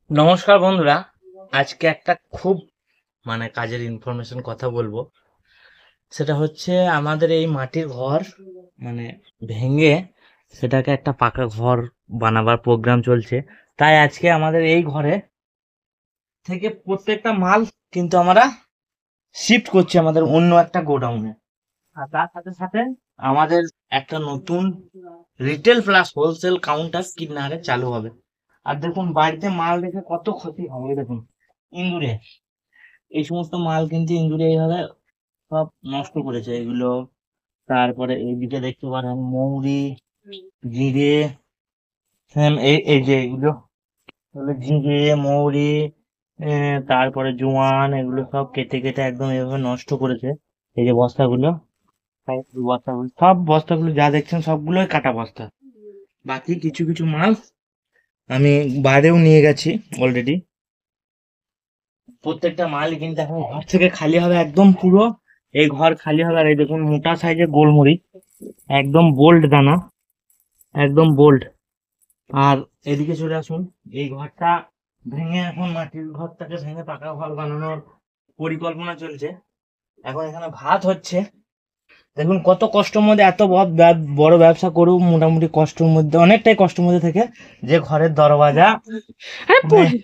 নমস্কার বন্ধুরা। আজকে একটা খুব কাজের ইনফরমেশন কথা বলবো। সেটা হচ্ছে আমাদের এই মাটির ঘর মানে ভেঙে সেটাকে একটা পাকা ঘর বানাবার প্রোগ্রাম চলছে। তাই আজকে আমাদের এই ঘরে থেকে প্রত্যেকটা মাল কিন্তু আমরা শিফট করছি আমাদের অন্য একটা গোডাউনে। আর তার সাথে সাথে আমাদের একটা নতুন রিটেল প্লাস হোলসেল কাউন্টার কিনারে চালু হবে। আর দেখুন বাড়িতে মাল রেখে কত ক্ষতি হবে, এই দেখুন ইঁদুরে এই সমস্ত মাল কিন্তু ইঁদুরে এইভাবে সব নষ্ট করেছে এগুলো। তারপরে এইদিকে দেখতে পারেন মৌরি, জিরে, এই এই যে এগুলো হলো জিরে, মৌরি, তারপরে জোয়ান, এগুলো সব কেটে কেটে একদম এইভাবে নষ্ট করেছে। এই যে বস্তাগুলো, বস্তাগুলো সব বস্তাগুলো যা দেখছেন সবগুলোই কাটা বস্তা। বাকি কিছু কিছু মাল আমি বাইরেও নিয়ে গেছি অলরেডি। প্রত্যেকটা মাল কিন্তু এখন ঘর থেকে খালি হবে একদম পুরো। এই ঘর খালি হবে। আর এই দেখুন মোটা সাইজের গোলমরিচ, একদম বোল্ড দানা, একদম বোল্ড। আর এদিকে চলে আসুন, এই ঘরটা ভেঙে এখন মাটির ঘরটাকে ভেঙে পাকা ঘর বানানোর পরিকল্পনা চলছে। এখন এখানে ভাত হচ্ছে। দেখুন কত কষ্টের মধ্যে এত বড় ব্যবসা করুক, মোটামুটি কষ্টের মধ্যে, অনেকটাই কষ্টের মধ্যে থেকে যে ঘরের দরওয়াজা নে-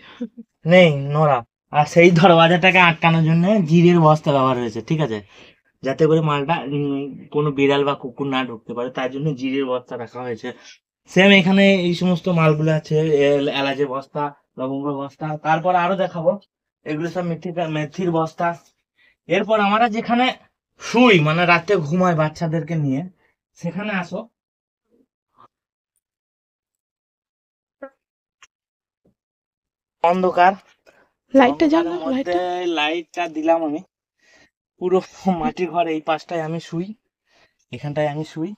নেই নোরা। আর সেই দরওয়াজাটাকে আটকানোর জন্য জিরের বস্তা ব্যবহার হয়েছে, ঠিক আছে, যাতে করে মালটা কোনো বিড়াল বা কুকুর না ঢুকতে পারে, তার জন্য জিরের বস্তা রাখা হয়েছে। সেম এখানে এই সমস্ত মালগুলো আছে, এলাচের বস্তা, লবঙ্গের বস্তা, তারপর আরো দেখাবো এগুলো সব মেথির বস্তা। এরপর আমরা যেখানে শুই রাতে ঘুমাই বাচ্চাদেরকে নিয়ে, সেখানে আসো, অন্ধকার, লাইটটা অন্ধকারের জ্বালা মধ্যে লাইটটা। লাইটটা দিলাম আমি। পুরো মাটির ঘর, এই পাশটায় আমি শুই, এখানটায় আমি শুই।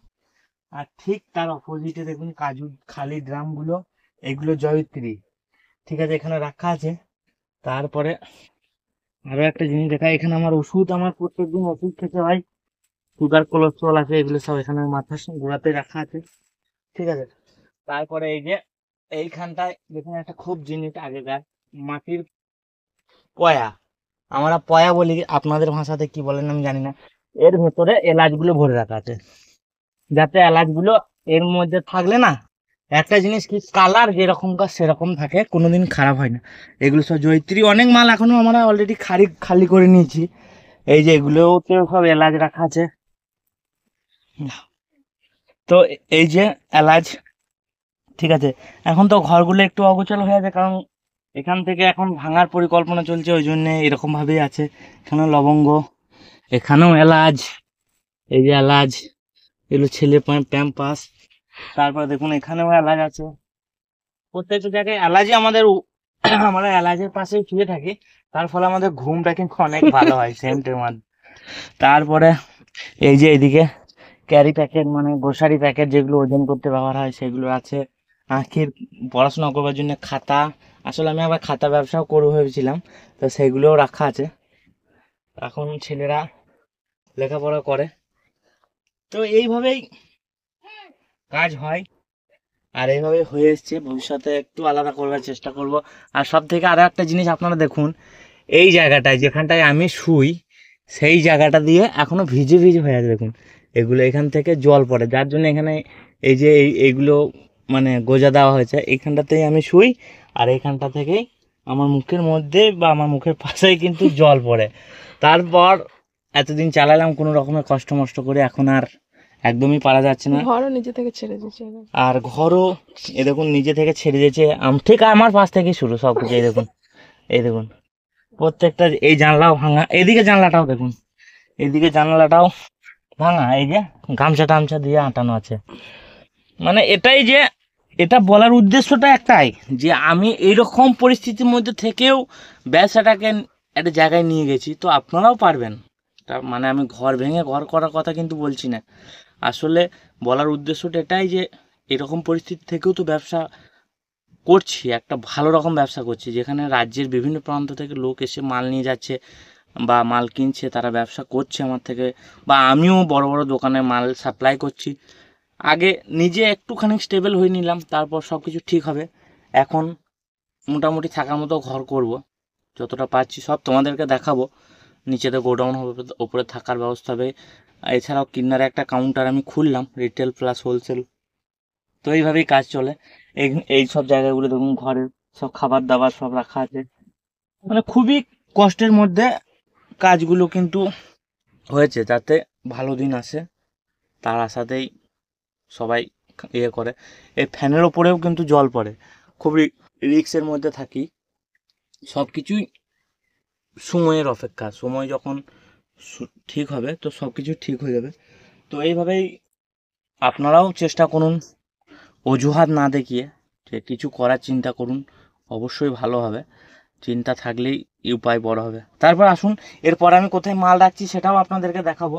আর ঠিক তার অপোজিটে দেখুন কাজু খালি ড্রাম গুলো, এগুলো জয়িত্রী, ঠিক আছে, এখানে রাখা আছে। তারপরে আরো একটা জিনিস দেখা, এখানে আমার ওষুধ, আমার প্রত্যেকদিন ওষুধ খেতে হয়, সুগার কোলেস্ট্রল আছে, এগুলো সব এখানে মাথার গোড়াতে রাখা আছে, ঠিক আছে। তারপরে এই যে এইখানটায় দেখুন একটা খুব জিনিস আগেকার মাটির পয়া, আমরা পয়া বলি, আপনাদের ভাষাতে কি বলেন আমি জানি না। এর ভেতরে এলাচগুলো ভরে রাখা আছে, যাতে এলাচগুলো এর মধ্যে থাকলে না, একটা জিনিস কি কালার যেরকম কাজ সেরকম থাকে, কোনোদিন খারাপ হয় না। এগুলো সব জয়িত্রী, অনেক মাল এখনো আমরা অলরেডি খালি খালি করে নিয়েছি। এই যে এগুলোতে সব এলাচ রাখা আছে। তো এই যে এলাচ, ঠিক আছে। এখন তো ঘরগুলো একটু অগোছালো হয়ে আছে, কারণ এখান থেকে এখন ভাঙার পরিকল্পনা চলছে, ওই জন্য এরকম ভাবেই আছে। এখানে লবঙ্গ, এখানেও এলাচ, এই যে এলাচ, এগুলো ছেলে প্যাম্পাস। তারপর দেখুন এখানেও এলাচ আছে। প্রত্যেকটা জায়গায় এলাচই আমাদের আমরা এলাচের পাশে শুয়ে থাকি, তার ফলে আমাদের ঘুমটা কিন্তু অনেক ভালো হয় সেন্টের মাধ্যমে। তারপরে এই যে এদিকে ক্যারি প্যাকেট, গ্রোসারি প্যাকেট যেগুলো ওজন করতে ব্যবহার হয় সেগুলো আছে। আঁখির পড়াশোনা করবার জন্য খাতা, আসলে আমি আবার খাতা ব্যবসাও করবো ভেবেছিলাম, তো সেগুলোও রাখা আছে। এখন ছেলেরা লেখাপড়া করে, তো এইভাবেই কাজ হয়। আর এইভাবে হয়ে এসছে, ভবিষ্যতে একটু আলাদা করবার চেষ্টা করব। আর সব থেকে আরো একটা জিনিস আপনারা দেখুন, এই জায়গাটায় যেখানটায় আমি শুই, সেই জায়গাটা দিয়ে এখনো ভিজে ভিজে হয়ে আছে দেখুন। এগুলো এখান থেকে জল পড়ে, যার জন্য এখানে এই যে এইগুলো গোজা দেওয়া হয়েছে, এইখানটাতেই আমি শুই। আর এইখানটা থেকেই আমার মুখের মধ্যে বা আমার মুখের পাশেই কিন্তু জল পড়ে। তারপর এতদিন চালালাম কোনো রকমের কষ্ট মষ্ট করে, এখন আর একদমই পারা যাচ্ছে না। ঘরও নিজে থেকে ছেড়ে দিয়েছে এবার। আর ঘরও এ দেখুন নিজে থেকে ছেড়ে দিয়েছে, ঠিক আমার পাশ থেকেই শুরু সব কিছু। এই দেখুন, এই দেখুন প্রত্যেকটা, এই জানলাও ভাঙা, এদিকে জানলাটাও দেখুন, এদিকে জানলাটাও ভাঙা। এই যে গামছা টামছা দিয়ে আটানো আছে। এটাই যে, এটা বলার উদ্দেশ্যটা একটাই, যে আমি এইরকম পরিস্থিতির মধ্যে থেকেও ব্যবসাটাকে একটা জায়গায় নিয়ে গেছি, তো আপনারাও পারবেন। তা আমি ঘর ভেঙে ঘর করার কথা কিন্তু বলছি না। আসলে বলার উদ্দেশ্যটা এটাই যে এরকম পরিস্থিতি থেকেও তো ব্যবসা করছি, একটা ভালো রকম ব্যবসা করছি, যেখানে রাজ্যের বিভিন্ন প্রান্ত থেকে লোক এসে মাল নিয়ে যাচ্ছে বা মাল কিনছে, তারা ব্যবসা করছে আমার থেকে, বা আমিও বড় বড় দোকানে মাল সাপ্লাই করছি। আগে নিজে একটুখানি স্টেবল হয়ে নিলাম, তারপর সব কিছু ঠিক হবে। এখন মোটামুটি থাকার মতো ঘর করব, যতটা পাচ্ছি সব তোমাদেরকে দেখাবো। নিচেতে গোডাউন হবে, ওপরে থাকার ব্যবস্থা হবে। এছাড়াও কিনারে একটা কাউন্টার আমি খুললাম, রিটেল প্লাস হোলসেল। তো এইভাবেই কাজ চলে। এই এই সব জায়গাগুলো দেখুন, ঘরের সব খাবার দাবার সব রাখা আছে। মানে খুবই কষ্টের মধ্যে কাজগুলো কিন্তু হয়েছে, যাতে ভালো দিন আসে তার আশাতেই সবাই ইয়ে করে। এই ফ্যানের ওপরেও কিন্তু জল পড়ে, খুবই রিস্কের মধ্যে থাকি। সব কিছুই সময়ের অপেক্ষা, সময় যখন ঠিক হবে তো সব কিছু ঠিক হয়ে যাবে। তো এইভাবেই আপনারাও চেষ্টা করুন, অজুহাত না দেখিয়ে যে কিছু করার চিন্তা করুন, অবশ্যই ভালো হবে। চিন্তা থাকলেই উপায় বড় হবে। তারপর আসুন, এরপর আমি কোথায় মাল রাখছি সেটাও আপনাদেরকে দেখাবো।